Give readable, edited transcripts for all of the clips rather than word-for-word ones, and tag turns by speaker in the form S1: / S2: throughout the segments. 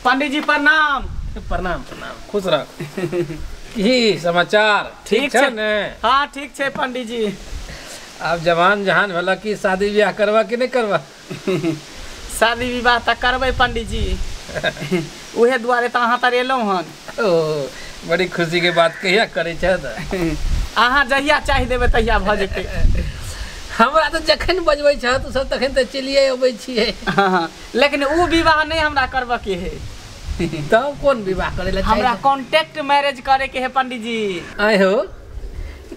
S1: पंडित जी प्रणाम।
S2: प्रणाम प्रणाम, खुश रह। की समाचार ठीक है ने?
S1: हाँ ठीक है पंडित जी।
S2: आप जवान जहान भला की शादी ब्याह करवा कि नहीं करवा?
S1: शादी विवाह तक करबे पंडित जी। उहे दुआरे तो अहाँ तर एलहुँ हन।
S2: ओ बड़ी खुशी के बात कहिया करे
S1: अहाँ जहिया चाहि देबै तहिया भऽ जेतै।
S2: हमरा तो जखन बजबै छ तू सब तखन तो चलिए अबै छियै।
S1: हाँ, लेकिन उ विवाह नहीं हमरा करबा के है।
S2: तब कौन विवाह करे ला?
S1: हमरा कॉन्टेक्ट मैरिज करे के है पंडित जी।
S2: आय हो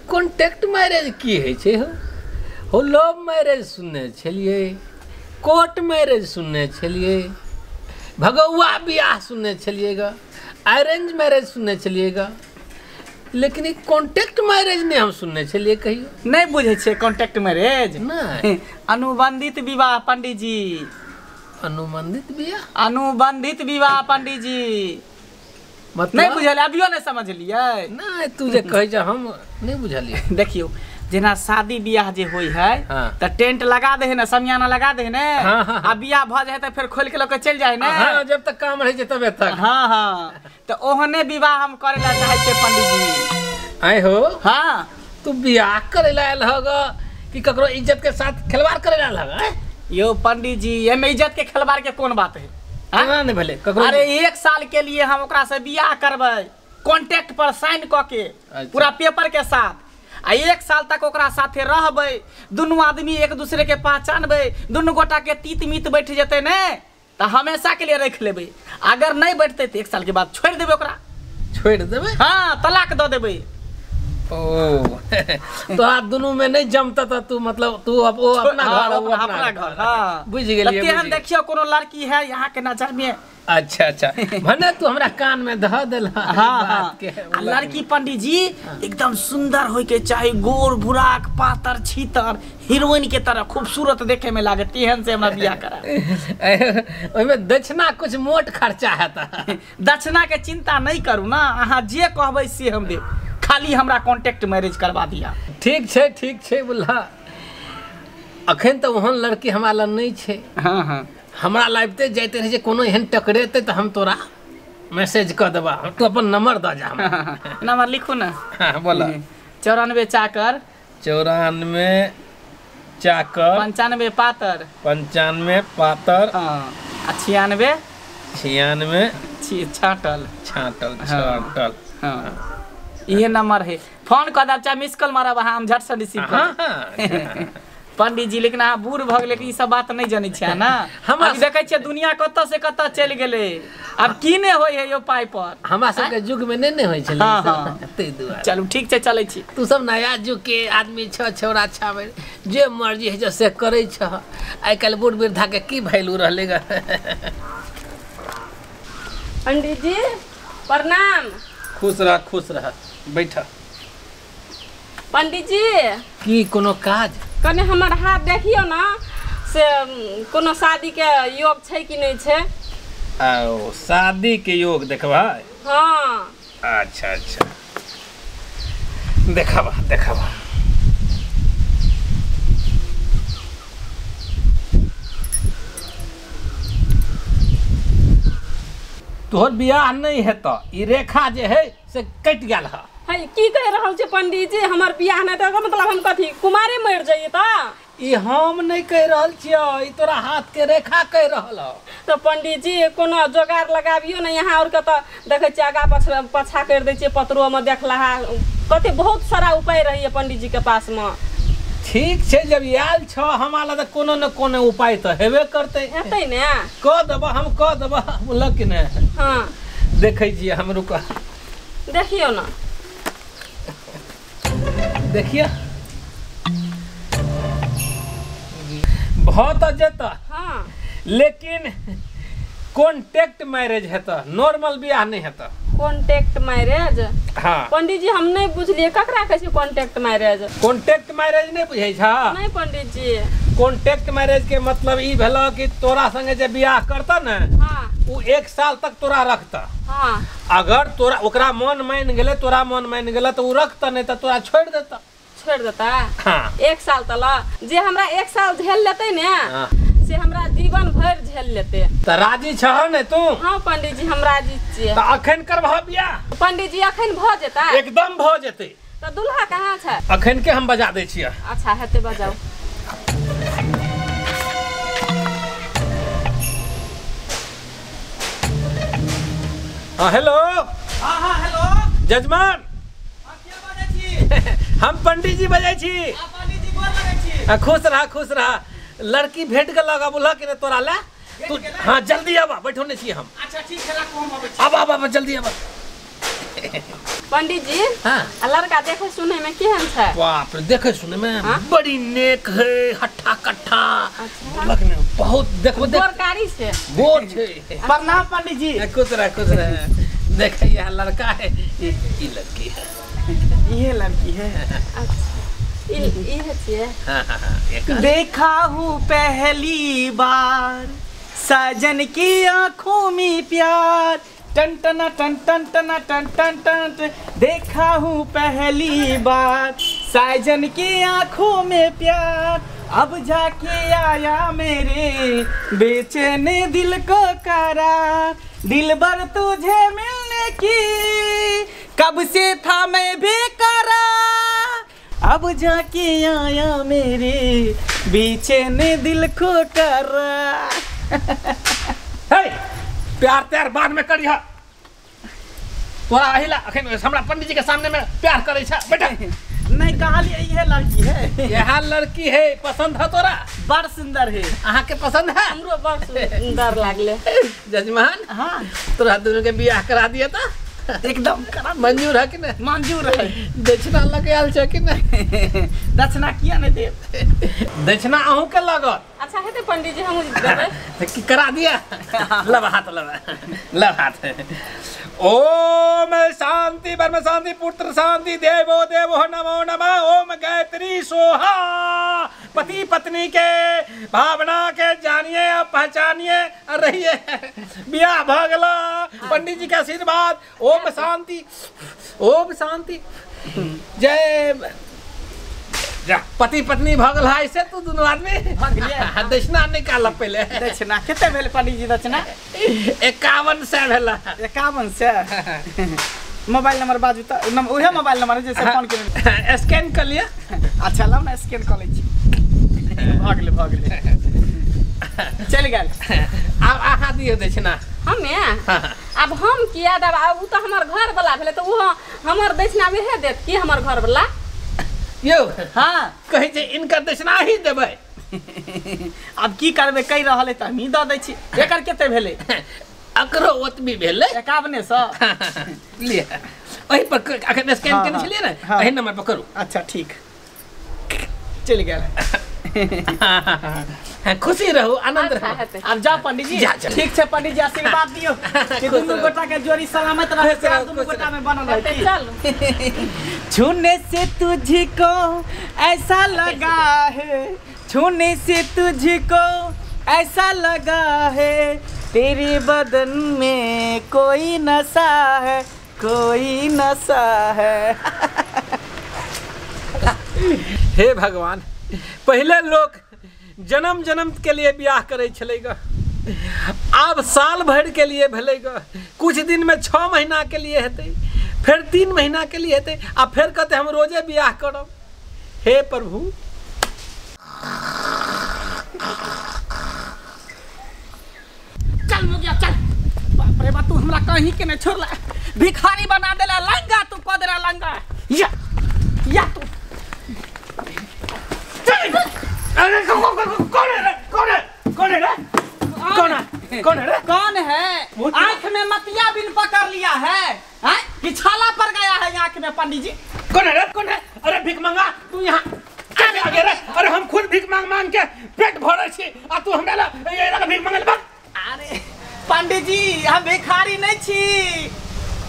S2: कॉन्टेक्ट मैरिज की है छे हो लव मैरिज सुनने छलिए, कोर्ट मैरिज सुनने छलिए, भगौआ बियाह सुनने छलिएगा, अरेंज मैरिज सुनने छलिएगा, लेकिन ये कॉन्टेक्ट मैरिज ने हम सुनने छलिए कहियो।
S1: नहीं बुझे छे कॉन्टेक्ट मैरिज?
S2: नहीं।
S1: अनुबंधित विवाह पंडित जी।
S2: अनुबंधित बियाह?
S1: अनुबंधित विवाह पंडित जी।
S2: मतलब
S1: नहीं बुझल? अभियो नहीं समझलिए?
S2: नहीं तू जे कहे जा हम नहीं बुझलिए।
S1: देखियो जेना शादी बियाह जे होई है तो टेंट लगा दे है ना, समियाना लगा दे है ना। आ बियाह भ जाए तो फिर खोल के लोग चल जाए ना।
S2: हाँ, जब तक काम रहे तबे तक।
S1: हाँ हाँ, तो ओहने विवाह हम करे ला चाहे छे पंडित जी।
S2: आए हो?
S1: हाँ।
S2: तू बियाह करे ला आयल होगा कि ककरो इज्जत के साथ खिलवाड़ करे ला लगा?
S1: यो पंडित जी एमे इज्जत के खिलवाड़ के कौन बात है?
S2: नहीं भले ककरो।
S1: अरे 1 साल के लिए हम ओकरा से बियाह करबै, कॉन्ट्रैक्ट पर साइन क के पूरा पेपर के साथ। आ 1 साल तक ओकरा साथे रहबै, दुनू आदमी एक दूसरे के पहचानबै, दुनू गोटा के तीत मीत बैठ जेतै ने तो हमेशा के लिए रख लेबै। अगर नहीं बैठते तो 1 साल के बाद छोड़ देबै ओकरा।
S2: छोड़ देबै?
S1: हाँ, तलाक दे देबै।
S2: ओ तो आप दोनों में नहीं जमता था तू, मतलब तू अब वो अपना घर वो
S1: अपना घर। हाँ
S2: बुझ गेलिए।
S1: तेहन देखियो कोनो लड़की है यहाँ के नजर में।
S2: अच्छा अच्छा भने तू हमरा कान में ध देला।
S1: हाँ हाँ, लड़की पंडित जी एकदम सुंदर होय के चाहे, गोर बुराक पातर छीतर हीरोइन के तरह खूबसूरत देखे में लागे, तेहन से हमरा बियाह करा।
S2: ओमे दक्षिणा कुछ मोट खर्चा हैता।
S1: दक्षिणा के चिंता नहीं करू ना, अहाँ जे कहबै से हम देब, खाली हमरा कॉन्टेक्ट मैरिज करवा दिया।
S2: ठीक छे बुल्हा। अखन तो वहन लड़की हमरा लग नहीं छे।
S1: हाँ हाँ,
S2: हमरा लाइबते जाते रहे कोनो एहन टकरेते तो हम तोरा मैसेज कर देबा, तू अपन नंबर द जा।
S1: नंबर लिखू ना।
S2: हाँ बोला।
S1: 94 चाकर
S2: 94 चाकर
S1: 95 पातर
S2: 95 पातर
S1: 96
S2: छाटल।
S1: हाँ ये नंबर है। फोन कर दब चाहे मिस कॉल मारब, हम झट से रिसीव कर। पंडित जी लेकिन अहाँ बूढ़ भ गेले, ई सब बात नहीं जानी छे ना। हम देखे छे दुनिया कत से कत चल गेले, अब की ने होय है यो पाई पर। हमरा
S2: सब के युग में नहीं होय छले।
S1: हाँ चलू ठीक छे, चले छी।
S2: तू सब नया युग के आदमी छ, छोरा छावे जे मर्जी है जैसे करे छ। आइ काल बूढ़ वृद्धा के की वैल्यू रहलेगा।
S3: पंडित जी प्रणाम।
S2: खुश रह बैठा।
S3: पंडित जी
S2: की कोनो काज?
S3: कने हमर हाथ देखियो ना, से कोनो शादी के योग छै कि नहीं छै?
S2: आओ शादी के योग देखबा?
S3: हाँ।
S2: अच्छा देखबा। तोहर बियाह नहीं है तो ई रेखा जे है से कट गेल है।
S3: की कह रहल छे पंडित जी? हमर बियाह नहीं तो मतलब हम कथी कुमारे मर जाइए? तो
S2: ई हम नहीं कह रहल छियो, ई तोरा हाथ के रेखा कह रहल।
S3: तो पंडित जी कोनो जोगाड़ लगाबियो ना यहाँ और के, तो देखे छी आगा पछा कर दे छी, पतरो में देखला कथी बहुत सारा उपाय रही है पंडित जी के पास में।
S2: ठीक छे, जब आयल छ हमारा तो कोनो न कोनो उपाय तो हेबे करते।
S3: हेतै ने?
S2: कह देबा, हम कह देबा बोलक ने।
S3: हाँ
S2: देखै छी हम, रुक
S3: देखियो ना।
S2: देखिए बहुत जेता।
S3: हाँ
S2: लेकिन कॉन्टेक्ट मैरिज है तो नॉर्मल बियाह नहीं है। तो
S3: कॉन्टेक्ट मैरिज?
S2: हाँ
S3: पंडित जी हम नहीं बुझलिए ककरा कहै छै कॉन्टेक्ट मैरिज?
S2: कॉन्टेक्ट मैरिज नहीं बुझै छ?
S3: नहीं पंडित जी।
S2: कॉन्टेक्ट मैरिज के मतलब ई भेलो कि तोरा संगे जे बियाह करता ना,
S3: हाँ
S2: वो 1 साल तक तोरा रखता।
S3: हाँ
S2: अगर तोरा ओकरा मन मान गेले, तोरा मन मान गेले तो वो रखता, नहीं तो तोरा छोड़ देता।
S3: छोड़ देता?
S2: हाँ
S3: 1 साल तला जे हमरा 1 साल झेल लेते ने, से हमरा जीवन भर झेल लेते।
S2: तो राजी छह ने तू?
S3: हाँ पंडित जी हम राजी छियै।
S2: तो अखन करबह बियाह?
S3: पंडित जी अखन भ जेता?
S2: एकदम भ जेतै।
S3: तो दुल्हा कहाँ छै?
S2: अखन के हम बजा दै छियै।
S3: अच्छा हेते बजाओ।
S2: हाँ हेलो।
S1: हाँ हेलो
S2: जजमान
S1: के बजै छी?
S2: हम पंडित जी बजै छी।
S1: पंडित जी गोर लगै छी।
S2: खुश रहा खुश रहा। लड़की भेट गेल बोला कि तोरा ला तू। हाँ जल्दी आबा, बैठो ने छी हम।
S1: अच्छा ठीक है राखू हम आबै छी।
S2: आबा जल्दी आबा।
S3: पंडित जी
S2: हाँ
S3: लड़का देखे सुने में केहन छै?
S2: बाप रे देखे सुने में बड़ी नेक है, हट्ठा कट्ठा।
S3: अच्छा
S2: बहुत देखो देख
S3: गोरकारी छै।
S2: गोर छै।
S1: प्रणाम पंडित जी।
S2: खुश रह। देखे यहाँ लड़का है, ये लड़की है।
S1: ये लड़की है।
S3: अच्छा ये छियै।
S2: हाँ।
S1: देखा हूँ पहली बार साजन की आंखों में प्यार, टन टना टन टन टना टन टन टन। देखा हूँ पहली बार साजन की आंखों में प्यार, अब जाके आया मेरे बेचैन दिल को करार। दिलबर तुझे मिलने की कब से था मैं बेकरार, अब जाके आया मेरे बेचैन दिल को करार।
S2: प्यार त्यार बाद में करिहा। तोरा अहिला अखन हमरा पंडित जी के सामने में प्यार करे छ बेटा?
S1: नहीं कहलिए ये लड़की है।
S2: यह लड़की है, पसंद है तोरा?
S1: बड़ सुंदर है।
S2: अहाँ के पसंद है?
S3: हमरो बड़ सुंदर लागले।
S2: जजमान
S1: हाँ
S2: तोरा दोनों के बियाह करा दिया था?
S1: एकदम करा।
S2: मंजूर है कि नहीं?
S1: मंजूर है।
S2: दक्षिणा लगे आल छ कि नहीं?
S1: दक्षिणा किया नहीं देव?
S2: दक्षिणा अहूँ के लागत।
S3: अच्छा हेते पंडित जी हम देबै।
S2: कि करा दिया? लब हाथ। ओम शांति ब्रह्म शांति पुत्र शांति देवो देवो नमो नमः। ओम गायत्री सोहा। पति पत्नी के भावना के जानिए पहचानिए रहिए। बियाह भ गेला, पंडित जी के आशीर्वाद। ओम शांति ओम शांति। जय जा। पति पत्नी भ गेल है से तू दोनों आदमी दक्षिणा निकाल पहले।
S1: दक्षिणा कितने भेल पंडित जी? दक्षिणा
S2: 51 से भेला।
S1: 51 से। मोबाइल नंबर बाजू तो उहे मोबाइल नंबर जैसे फोन के
S2: स्कैन कर लिया।
S1: अच्छा लाओ ना स्कैन कर लै छी। भाग ले चल गेल।
S2: अब आहा दियो दक्षिणा।
S3: हमे अब हम किया देब? अब तो हमर घर वाला भेले तो वो हमर दक्षिणा में देत कि हमर घर वाला?
S2: यो
S1: हाँ
S2: कहे छै इनकर दक्षिणा ही देबै।
S1: अब की करबे कहि रहल है त हम ही द दै छी। एकर कते भेले?
S2: अकरो ओतबी भेले
S1: 51 सौ।
S2: लिए वही पर अखन स्कैन करने छलिए ना, वही नंबर पर करू।
S1: अच्छा ठीक चल गेल।
S2: खुशी रहू, आनंद रहू।
S1: अब जा पंडित जी। ठीक है पंडित जी आशीर्वाद दियो कि दोनों गोटा के जोड़ी सलामत रहे, प्यार दोनों गोटा में बनल रहे।
S3: चल
S1: छूने से तुझको ऐसा लगा है, छूने से तुझको ऐसा लगा है, तेरे बदन में कोई नशा है, कोई नशा है।
S2: हे भगवान, पहले लोग जन्म जन्म के लिए ब्याह करे छलेगा, अब साल भर के लिए भेलेगा। कुछ दिन में 6 महीना के लिए हेते, फिर 3 महीना के लिए हेते, आ फिर कहते हम रोजे ब्याह करब। हे प्रभु,
S1: चल मुगिया चल। बाप रे बाप, तू हमरा कहीं के नहीं छोड़ला, भिखारी बना देला, लंगा तू कह देला लंगा। या तू
S2: अरे कौन है रे?
S1: कौन है? आंख में मतिया बिन पकड़ लिया है, कि छाला पड़ गया है आंख में पंडित जी।
S2: कौन है रे? कौन है? अरे भीख मंगा, तू यहाँ आगे रे। अरे हम खुद भीख मांग के पेट भरे छी, आ तू हमरा ये भीख मंगल बा।
S1: अरे पंडित जी, हम भिखारी नहीं छी।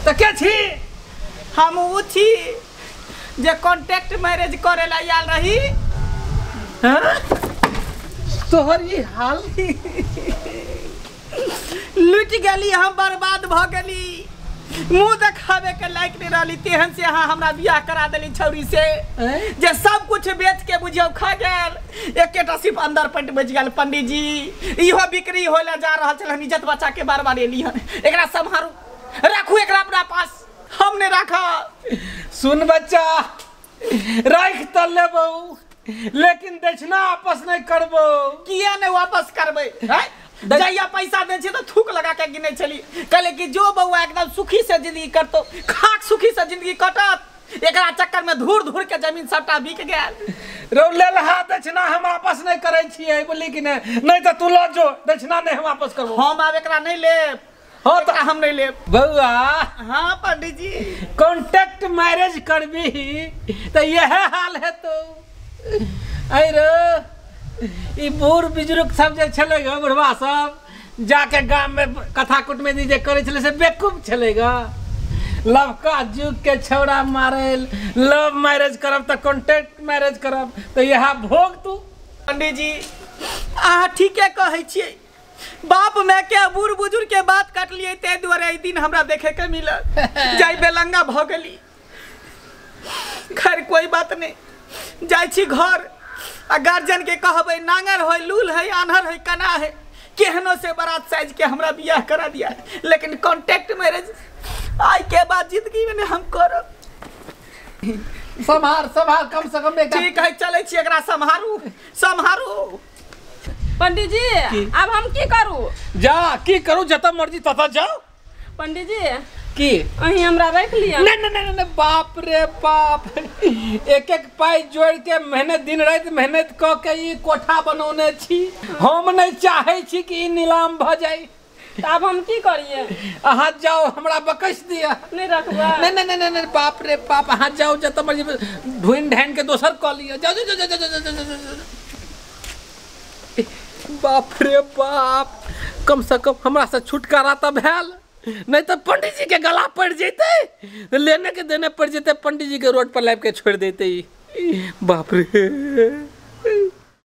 S2: तो क्या छी?
S1: हम उ छी जे कॉन्टेक्ट मैरिज करे ला आयल रही।
S2: तोहर ये हाल
S1: लुट गली, हम बर्बाद भ गली। मुंह देखावे के लायक नहीं रही तेहन से अहाँ हमरा बियाह करा देली छौरी से जे सब कुछ बेच के बुझियो खा गेल एकेटा सिर्फ अंदर पेट बच गेल पंडित जी इहो बिक्री होले जा रहल छल हम इज्जत बचा के बार बार एली हन एकरा संभारू राखू एकरा अपना पास हम ने राखा
S2: सुन बच्चा राख त लेबो लेकिन दक्षिणा वापस नहीं करबो
S1: किया नहीं वापस करबे जहिया पैसा दे तो थूक लगा के गिने चली कहले कि जो बउआ एकदम सुखी से जिंदगी करतो खाक सुखी से जिंदगी कटत एकरा चक्कर में धूर धूर के जमीन सबटा बिक गेल
S2: रो ले लहा दक्षिणा हम वापस नहीं करे छिए बोली कि नहीं तो तू ल जो दक्षिणा नहीं हम वापस करबो हम
S1: आब एकरा नहीं लेब हो तो हम नहीं लेब
S2: बउआ
S1: हाँ पंडित जी
S2: कॉन्टेक्ट मैरिज करबी तो यह हाल है तो अरे ई बूढ़ बुजुर्ग सब जे छलेगा बुढ़वा सब जाके गांव में कथा कुटुम्बी जे करे छले से बेवकूफ छलेगा लवका जुग के छौड़ा मारे लव मैरिज करब तो कॉन्टेक्ट मैरिज करब तो यहाँ भोग तू
S1: पंडित जी अहाँ ठीके कहै छियै बाप मैं के बूढ़ बुजुर्ग के बात काट लिए ते दुआरे दिन हमरा देखे के मिलल जाई बेलंगा भ गेली खैर कोई बात नहीं जाई छी घर आ गार्जियन के कहबै नांगर है लूल है आन्हर है कना है केहनो से बारात साइज के हमरा बियाह करा दिया लेकिन कॉन्टेक्ट मैरिज आज के बाद जिंदगी में हम करब
S2: संभार कम से कम
S1: ठीक है चले छी एकरा संभारू
S3: पंडित जी अब हम की करू
S2: जा की करू जत मर्जी तत जाओ
S3: पंडित जी
S2: की
S3: अहीं हमरा रख लिया
S2: नहीं बाप रे बाप एक एक पाई जोड़ के मेहनत दिन रात मेहनत क के ई कोठा बनौने छी हम नहीं चाहे छी कि नीलाम भ जाए
S3: अब हम की करिए
S2: अहाँ जाओ हमरा बकस दिया
S3: नहीं रखबा
S2: नहीं बाप रे बाप अहाँ जाओ जत मर्जी ढूंढ ढांढ के दोसर क लिया जाओ बाप रे बाप कम से कम हमरा से छुटकारा त भेल नहीं तो पंडित जी के गला पड़ जेते लेने के देने पड़ जेते पंडित जी के रोड पर लाइव के छोड़ देते बाप रे।